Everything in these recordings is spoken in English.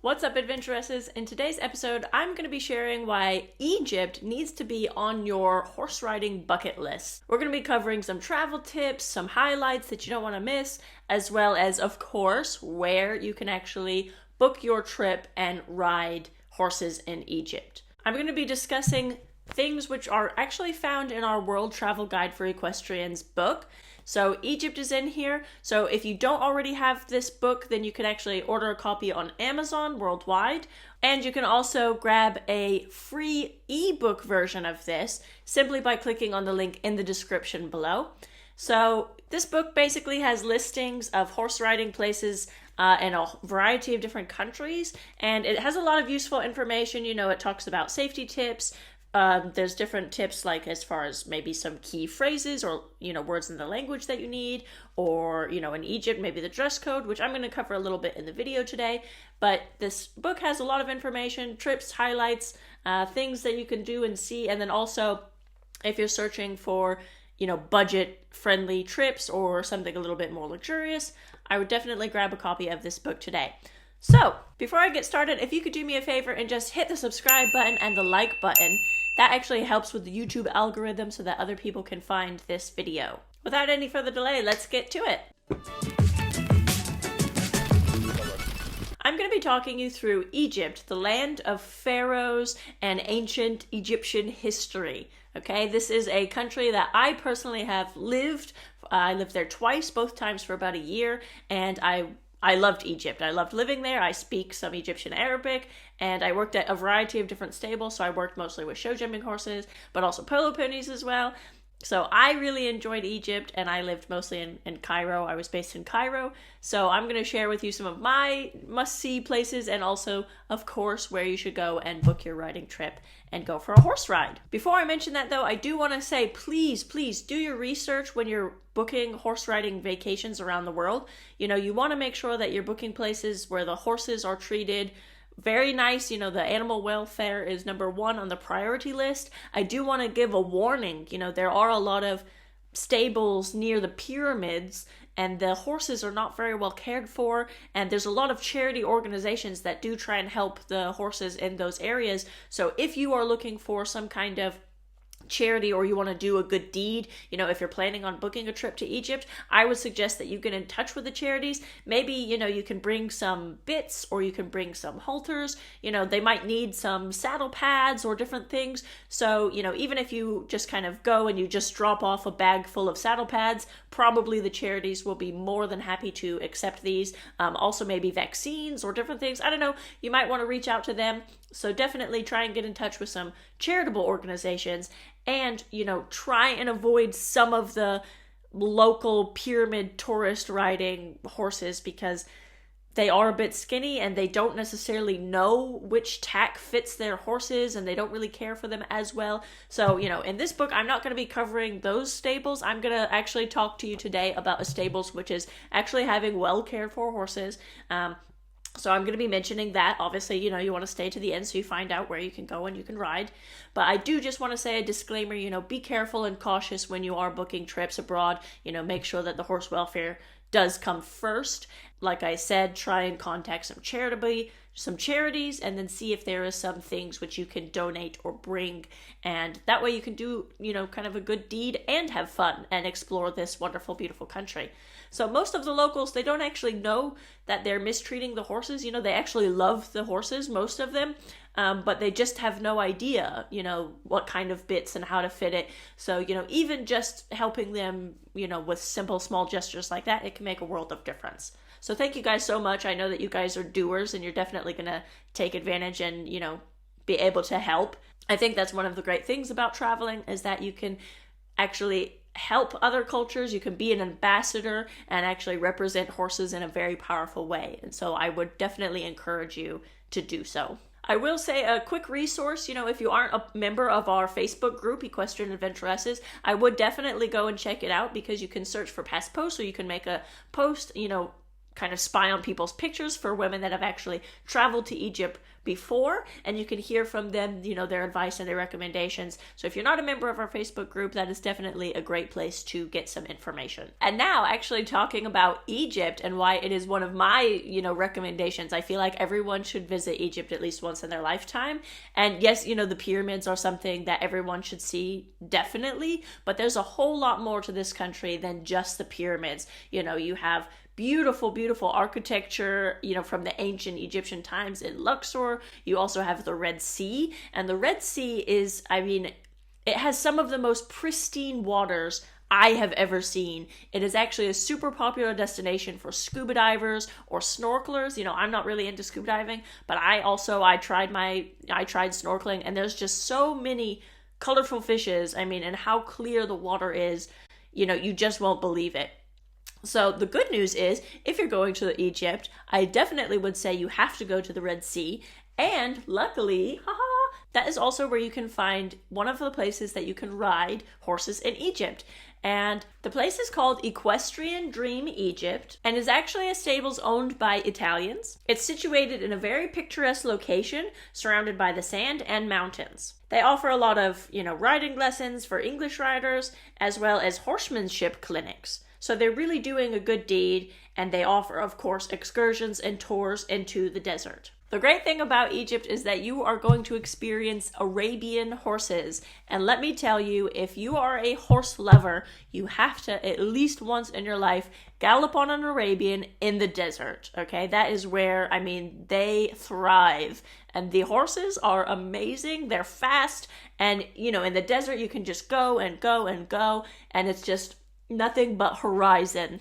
What's up, adventuresses? In today's episode, I'm going to be sharing why Egypt needs to be on your horse riding bucket list. We're going to be covering some travel tips, some highlights that you don't want to miss, as well as, of course, where you can actually book your trip and ride horses in Egypt. I'm going to be discussing things which are actually found in our World Travel Guide for Equestrians book. So Egypt is in here. So if you don't already have this book, then you can actually order a copy on Amazon worldwide. And you can also grab a free ebook version of this simply by clicking on the link in the description below. So this book basically has listings of horse riding places in a variety of different countries. And it has a lot of useful information. You know, it talks about safety tips. There's different tips, like as far as maybe some key phrases or, words in the language that you need, or, in Egypt, maybe the dress code, which I'm going to cover a little bit in the video today. But this book has a lot of information, trips, highlights, things that you can do and see. And then also, if you're searching for, budget-friendly trips or something a little bit more luxurious, I would definitely grab a copy of this book today. So, before I get started, if you could do me a favor and just hit the subscribe button and the like button, that actually helps with the YouTube algorithm so that other people can find this video. Without any further delay, let's get to it. I'm going to be talking you through Egypt, the land of pharaohs and ancient Egyptian history. Okay, this is a country that I personally have lived. I lived there twice, both times for about a year, and I loved Egypt. I loved living there. I speak some Egyptian Arabic, and I worked at a variety of different stables. So I worked mostly with show jumping horses, but also polo ponies as well. So I really enjoyed Egypt, and I lived mostly in Cairo. I was based in Cairo. So I'm going to share with you some of my must-see places, and also, of course, where you should go and book your riding trip and go for a horse ride. Before I mention that, though, I do want to say, please do your research when you're booking horse riding vacations around the world. You want to make sure that you're booking places where the horses are treated very nice. The animal welfare is number one on the priority list. I do want to give a warning. There are a lot of stables near the pyramids, and the horses are not very well cared for, and there's a lot of charity organizations that do try and help the horses in those areas. So if you are looking for some kind of charity, or you want to do a good deed, if you're planning on booking a trip to Egypt, I would suggest that you get in touch with the charities. Maybe, you can bring some bits, or you can bring some halters. They might need some saddle pads or different things. So, even if you just kind of go and you just drop off a bag full of saddle pads, probably the charities will be more than happy to accept these. Also maybe vaccines or different things. I don't know. You might want to reach out to them. So definitely try and get in touch with some charitable organizations, and, try and avoid some of the local pyramid tourist riding horses, because they are a bit skinny and they don't necessarily know which tack fits their horses, and they don't really care for them as well. So, in this book, I'm not going to be covering those stables. I'm going to actually talk to you today about a stables which is actually having well cared for horses. So I'm going to be mentioning that. Obviously, you want to stay to the end so you find out where you can go and you can ride. But I do just want to say a disclaimer, be careful and cautious when you are booking trips abroad. Make sure that the horse welfare does come first. Like I said, try and contact some charities, and then see if there is some things which you can donate or bring. And that way you can do, kind of a good deed and have fun and explore this wonderful, beautiful country. So most of the locals, they don't actually know that they're mistreating the horses. They actually love the horses, most of them, but they just have no idea, what kind of bits and how to fit it. So, even just helping them, with simple, small gestures like that, it can make a world of difference. So thank you guys so much. I know that you guys are doers, and you're definitely going to take advantage and, be able to help. I think that's one of the great things about traveling, is that you can actually help other cultures. You can be an ambassador and actually represent horses in a very powerful way. And so I would definitely encourage you to do so. I will say a quick resource, if you aren't a member of our Facebook group, Equestrian Adventuresses, I would definitely go and check it out, because you can search for past posts, or you can make a post, kind of spy on people's pictures for women that have actually traveled to Egypt before, and you can hear from them, their advice and their recommendations. So if you're not a member of our Facebook group, that is definitely a great place to get some information. And now, actually talking about Egypt and why it is one of my, recommendations. I feel like everyone should visit Egypt at least once in their lifetime. And yes, the pyramids are something that everyone should see, definitely, but there's a whole lot more to this country than just the pyramids. You have beautiful, beautiful architecture, from the ancient Egyptian times in Luxor. You also have the Red Sea, and the Red Sea is, it has some of the most pristine waters I have ever seen. It is actually a super popular destination for scuba divers or snorkelers. I'm not really into scuba diving, but I tried snorkeling, and there's just so many colorful fishes, and how clear the water is, you just won't believe it. So the good news is, if you're going to Egypt, I definitely would say you have to go to the Red Sea. And luckily, that is also where you can find one of the places that you can ride horses in Egypt. And the place is called Equestrian Dream Egypt, and is actually a stables owned by Italians. It's situated in a very picturesque location, surrounded by the sand and mountains. They offer a lot of, riding lessons for English riders, as well as horsemanship clinics. So they're really doing a good deed, and they offer, of course, excursions and tours into the desert. The great thing about Egypt is that you are going to experience Arabian horses. And let me tell you, if you are a horse lover, you have to, at least once in your life, gallop on an Arabian in the desert, okay? That is where, they thrive. And the horses are amazing. They're fast. And, in the desert, you can just go and go and go. And it's just nothing but horizon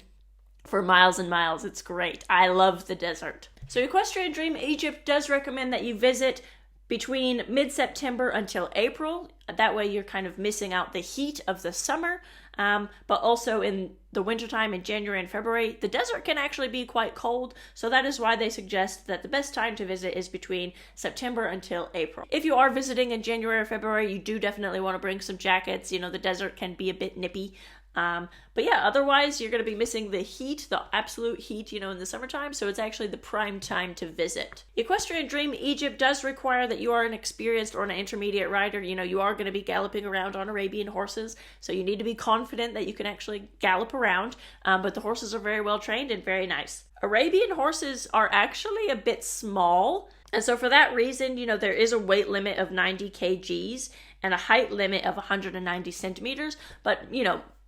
for miles and miles. It's great. I love the desert. So Equestrian Dream Egypt does recommend that you visit between mid-September until April. That way you're kind of missing out the heat of the summer. But also in the wintertime in January and February, the desert can actually be quite cold. So that is why they suggest that the best time to visit is between September until April. If you are visiting in January or February, you do definitely want to bring some jackets. The desert can be a bit nippy. But yeah, otherwise you're going to be missing the heat, the absolute heat, in the summertime. So it's actually the prime time to visit. Equestrian Dream Egypt does require that you are an experienced or an intermediate rider. You are going to be galloping around on Arabian horses. So you need to be confident that you can actually gallop around. But the horses are very well trained and very nice. Arabian horses are actually a bit small. And so for that reason, there is a weight limit of 90 kgs and a height limit of 190 centimeters. But,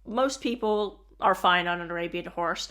most people are fine on an Arabian horse.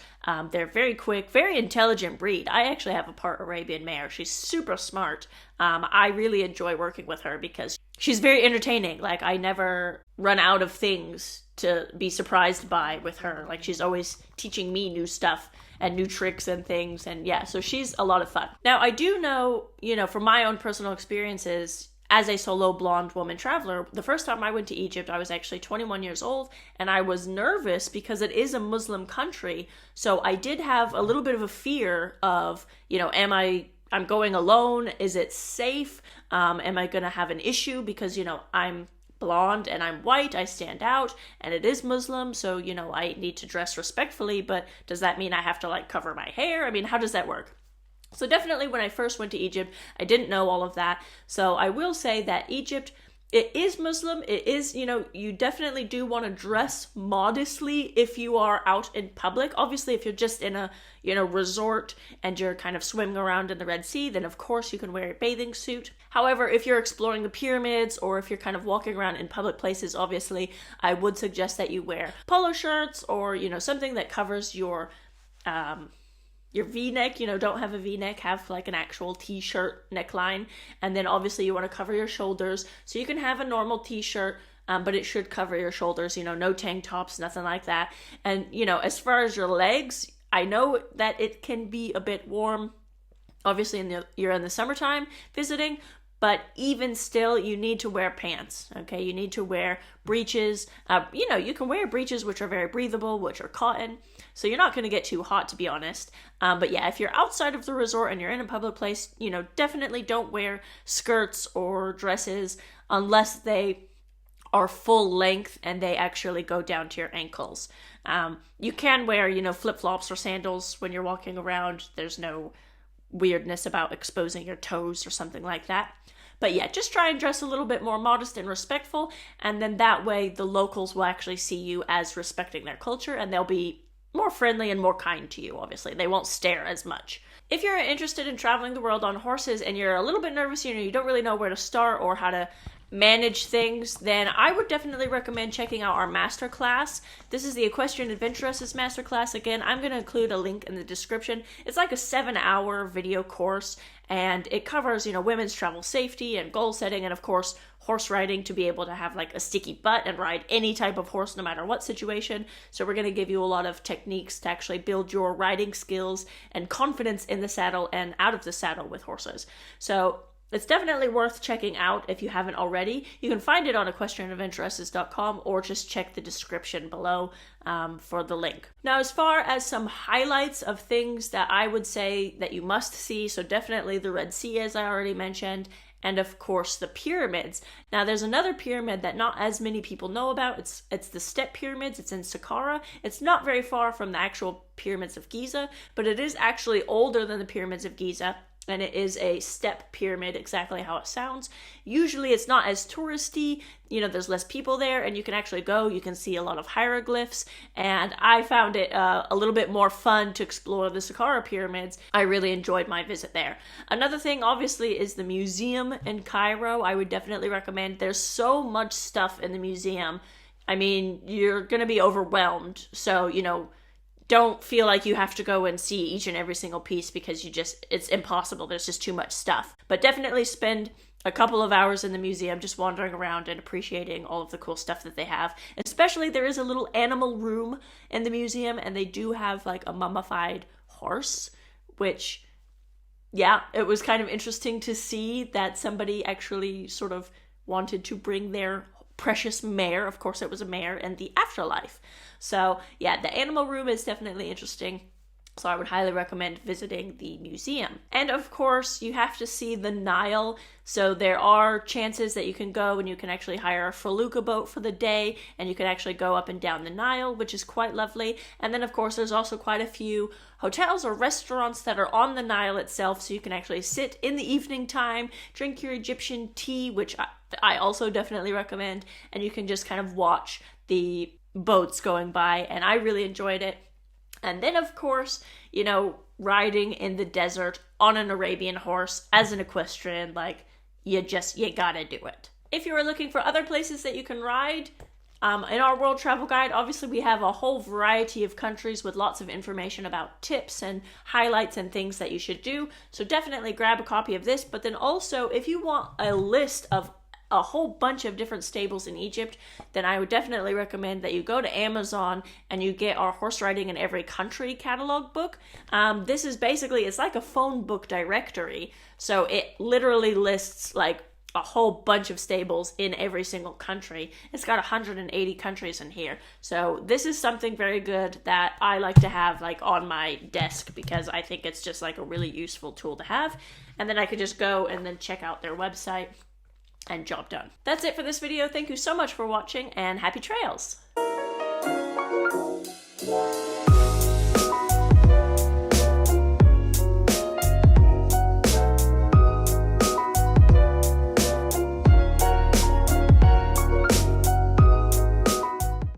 They're very quick, very intelligent breed. I actually have a part Arabian mare. She's super smart. I really enjoy working with her because she's very entertaining. Like, I never run out of things to be surprised by with her. Like, she's always teaching me new stuff and new tricks and things. And yeah, so she's a lot of fun. Now, I do know, from my own personal experiences, as a solo blonde woman traveler, the first time I went to Egypt, I was actually 21 years old, and I was nervous because it is a Muslim country. So I did have a little bit of a fear of, I'm going alone. Is it safe? Am I going to have an issue? Because, I'm blonde and I'm white, I stand out, and it is Muslim. So, I need to dress respectfully, but does that mean I have to cover my hair? How does that work? So definitely when I first went to Egypt, I didn't know all of that. So I will say that Egypt, it is Muslim. It is, you definitely do want to dress modestly if you are out in public. Obviously, if you're just in a, resort and you're kind of swimming around in the Red Sea, then of course you can wear a bathing suit. However, if you're exploring the pyramids or if you're kind of walking around in public places, obviously, I would suggest that you wear polo shirts or, something that covers your V-neck, don't have a V-neck, have an actual t-shirt neckline. And then obviously you want to cover your shoulders. So you can have a normal t-shirt, but it should cover your shoulders, no tank tops, nothing like that. And, as far as your legs, I know that it can be a bit warm. Obviously you're in the summertime visiting, but even still, you need to wear pants, okay? You need to wear breeches. You can wear breeches which are very breathable, which are cotton. So you're not going to get too hot, to be honest. But yeah, if you're outside of the resort and you're in a public place, definitely don't wear skirts or dresses unless they are full length and they actually go down to your ankles. You can wear, you know, flip-flops or sandals when you're walking around. There's no weirdness about exposing your toes or something like that. But yeah, just try and dress a little bit more modest and respectful, and then that way the locals will actually see you as respecting their culture, and they'll be more friendly and more kind to you, obviously. They won't stare as much. If you're interested in traveling the world on horses and you're a little bit nervous, you know, you don't really know where to start or how to manage things, then I would definitely recommend checking out our masterclass. This is the Equestrian Adventuresses Masterclass. Again, I'm going to include a link in the description. It's like a 7-hour video course, and it covers, you know, women's travel safety and goal setting, and of course, horse riding to be able to have like a sticky butt and ride any type of horse no matter what situation. So we're going to give you a lot of techniques to actually build your riding skills and confidence in the saddle and out of the saddle with horses. So it's definitely worth checking out if you haven't already. You can find it on equestrianadventuresses.com or just check the description below for the link. Now, as far as some highlights of things that I would say that you must see, so definitely the Red Sea, as I already mentioned, and of course the pyramids. Now, there's another pyramid that not as many people know about. It's the Step Pyramids. It's in Saqqara. It's not very far from the actual pyramids of Giza, but it is actually older than the pyramids of Giza. And it is a step pyramid, exactly how it sounds. Usually it's not as touristy, you know, there's less people there, and you can actually go, you can see a lot of hieroglyphs, and I found it a little bit more fun to explore the Saqqara pyramids. I really enjoyed my visit there. Another thing, obviously, is the museum in Cairo. I would definitely recommend. There's so much stuff in the museum. I mean, you're going to be overwhelmed, so, you know, don't feel like you have to go and see each and every single piece because it's impossible. There's just too much stuff. But definitely spend a couple of hours in the museum just wandering around and appreciating all of the cool stuff that they have. Especially there is a little animal room in the museum, and they do have like a mummified horse, which, yeah, it was kind of interesting to see that somebody actually sort of wanted to bring their precious mare, of course it was a mare, in the afterlife. So yeah, the animal room is definitely interesting. So I would highly recommend visiting the museum. And of course, you have to see the Nile. So there are chances that you can go and you can actually hire a felucca boat for the day, and you can actually go up and down the Nile, which is quite lovely. And then of course, there's also quite a few hotels or restaurants that are on the Nile itself, so you can actually sit in the evening time, drink your Egyptian tea, which I also definitely recommend, and you can just kind of watch the boats going by, and I really enjoyed it. And then, of course, you know, riding in the desert on an Arabian horse as an equestrian, like, you gotta do it. If you are looking for other places that you can ride, in our World Travel Guide, obviously we have a whole variety of countries with lots of information about tips and highlights and things that you should do. So definitely grab a copy of this. But then also, if you want a list of a whole bunch of different stables in Egypt, then I would definitely recommend that you go to Amazon and you get our Horse Riding in Every Country catalog book. This is basically, it's like a phone book directory. So it literally lists like a whole bunch of stables in every single country. It's got 180 countries in here. So this is something very good that I like to have like on my desk because I think it's just like a really useful tool to have. And then I could just go and then check out their website and job done. That's it for this video. Thank you so much for watching, and happy trails!